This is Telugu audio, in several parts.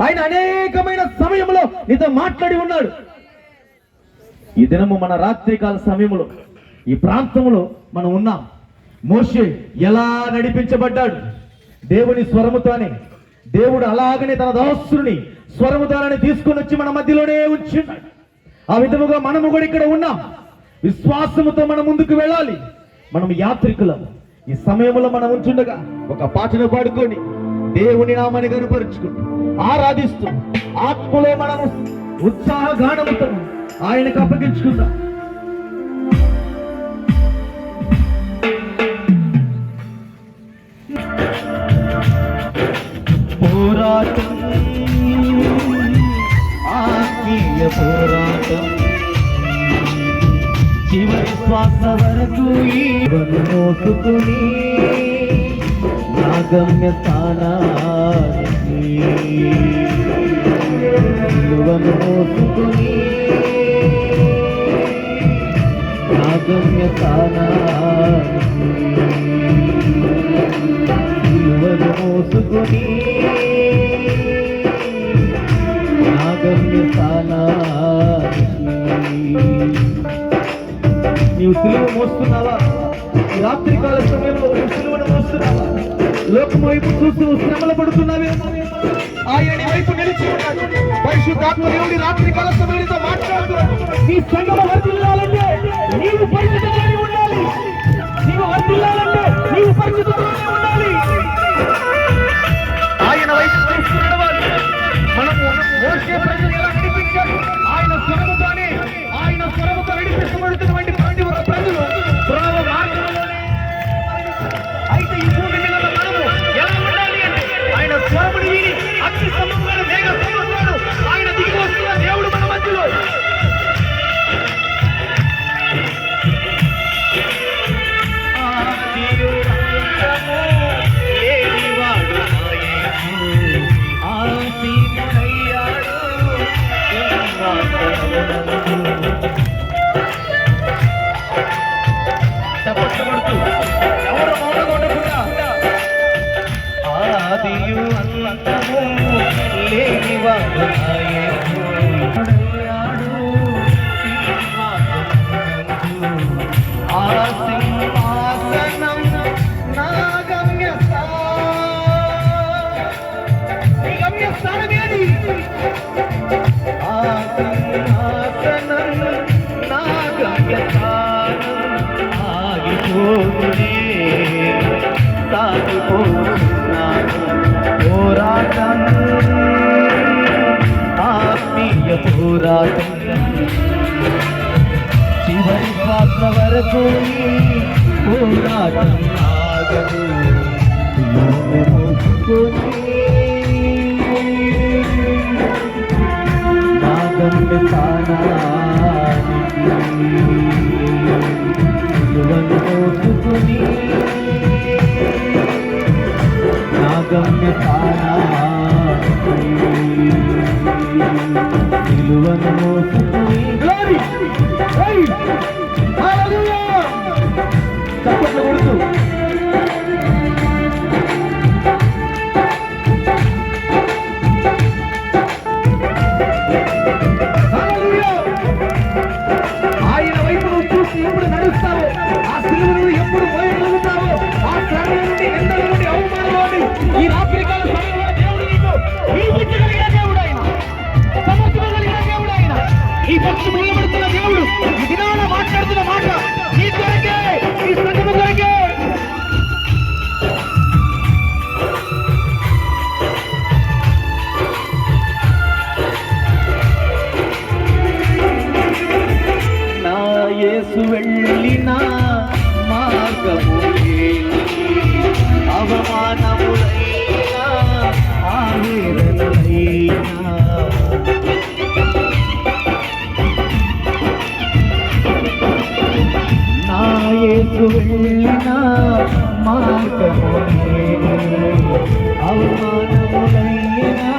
ఆయన అనేకమైన సమయంలో నీతో మాట్లాడి ఉన్నాడు. ఈ దినము మన రాత్రికాల సమయంలో ఈ ప్రాంతంలో మనం ఉన్నాం. మోషే ఎలా నడిపించబడ్డాడు దేవుని స్వరముతోనే. దేవుడు అలాగనే తన దాసుని స్వరము ద్వారానే తీసుకొని వచ్చి మన మధ్యలోనే ఉంచున్నాడు. ఆ విధముగా మనము కూడా ఇక్కడ ఉన్నాం. విశ్వాసముతో మనం ముందుకు వెళ్ళాలి. మనం యాత్రికులం. ఈ సమయంలో మనం ఉంచుండగా ఒక పాటను పాడుకొని దేవుని నామాన్ని కనుపరుచుకుంటూ ఆరాధిస్తూ ఆత్మలో మనము ఉత్సాహగానముతో ఆయనకు అప్పగించుకుందాం. పోరాటం, ఆత్మీయ పోరాటం, చివరి శ్వాస వరకు మోసుకుని నా గమ్య స్థానానికి మోసుకుని నా గమ్య స్థానానికి మోసుకుని నా గమ్య స్థానానికి. నీవు సిలువ మోస్తున్నావా? ఈ రాత్రికాల సమయంలో సిలువను మోస్తున్నావా? లోకం వైపు చూస్తూ శ్రమలు పడుతున్నావే. ఆయన వైపు నిలిచి ఉన్నాడు. పరిశుద్ధాత్మ దేవుడి రాత్రికాల సమయంలో మాట్లాడుతున్నాడు. నీ సంఘం వర్ధిల్లాలంటే నీవు పరిశుద్ధంగానే ఉండాలి. నీవు వర్ధిల్లాలంటే నీవు పరిశుద్ధంగానే ఉండాలి. ఆయన వైపు చూస్తున్నాడు. మనము మోసే ప్రజలు ఎలా నడిపించారు? ఆయన స్వరముతోనే, ఆయన స్వరముతో నడిపించబడుతున్నటువంటి ప్రజలు అయితే ఈ భూమి మీద మనము ఎలా ఉండాలి అంటే ఆయన స్వరముని విని అగ్ని సమూహాలు మేఘ సమూహాలు ఆయన దిగి వస్తున్న దేవుడు మన మధ్యలో. ఎవరు మౌనగొండకుండా ఆదియు అంతము లేనివాడు ఆ సింహాసనం నా గమ్యస్థానమేది. ఆ సింహాసనం నా గమ్యస్థానం ఆగిపోతునే సాగిపోతున్నాను. పోరాటం, ఆత్మీయ పోరాటం, చివరి శ్వాస వరకు పోరాటం ఆగదు. నా గమ్య స్థానానికి మోసుకుని నా గమ్య స్థానానికి నిలువను మోసుకుని చప్పట్లు కొడుతూ ఆయన వైపు నువ్వు చూసి ఎప్పుడు నడుస్తావో, ఆ సిలువను ఎప్పుడు మోయగలుగుతావో, ఆ శ్రమ నుండి, నిందల నుండి, అవమానాల నుండి ఈ రాత్రికాల సమయంలో దేవుడు నీకు విడిపించగలిగిన దేవుడు ఆయన, సమస్యగలిగిన దేవుడు ఆయన. ఈ పక్షి నిలబడుతున్న దేవుడు ఈ దినాన మాట్లాడుతున్న మాట నీ కొరకే, ఈ సంఘము కొరకే. నా యేసు వెళ్ళిన మార్గము అవమానములైనా ఆవేదనలైనా నా యేసు వెళ్ళిన మార్గము అవమానములైనా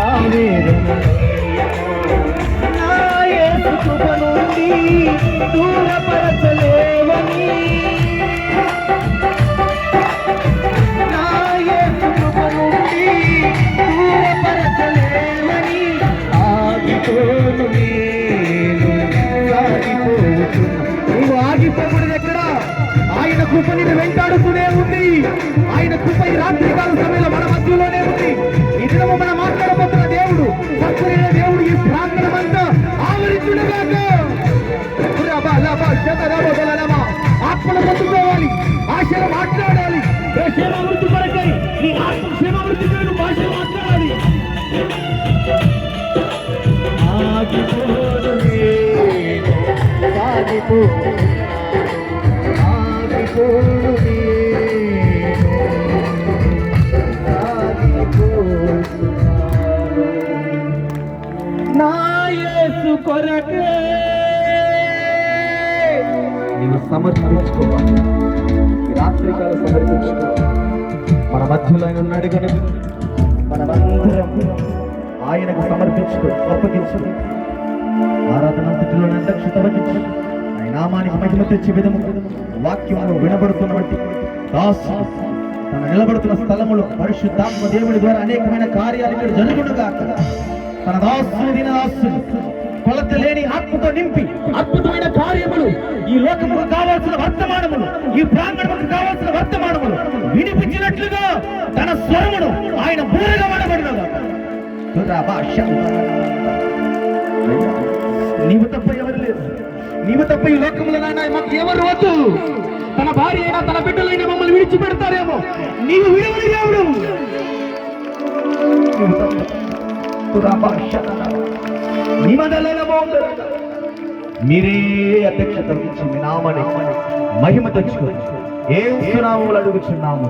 ఆవేదనలైనా కృప నుండి దూరపరచలేవని, నా యేసు కృప నుండి దూరపరచలేవని నా యేసు కొరకే నీవు సమర్పించుకోవాలి. ఈ రాత్రికాల సమర్పించుకోవాలి. మన మధ్యలో ఆయన ఉన్నాడు కనుక మనమందరం ఆయనకు సమర్పించుకో, అప్పగించుకో. ఆరాధనంతటిలో దక్షత వహించు. ఆయన నామానికి మహిమ తెచ్చే విధము వాక్యములు వినబడుతున్నటువంటి దాసు తన నిలబడుతున్న స్థలములో పరిశుద్ధాత్మ దేవుని ద్వారా అనేకమైన కార్యాలు ఇక్కడ జరుగునుగా. తన దాసుని దిన దాసుని కొలత లేని ఆత్మతో నింపి అద్భుతమైన కార్యములు, ఈ లోకముకు కావాల్సిన వర్తమానములు, ఈ ప్రాంగణముకు కావాల్సిన వర్తమానములు వినిపించినట్లుగా తన స్వరమును ఆయన బూరగా వాడబడినగా. నీవు తప్ప ఎవరు లేరు. నీవు తప్ప ఈ లోకములో మాకు ఎవరు వద్దు. తన భార్య అయినా తన బిడ్డలైనా మమ్మల్ని విడిచిపెడతారేమో, నీవు విడవని దేవుడు. మీరే అధ్యక్షత వహించి మీ నామని మహిమ తెచ్చుకోవచ్చు. ఏ నామములు అడుగుచున్నాము.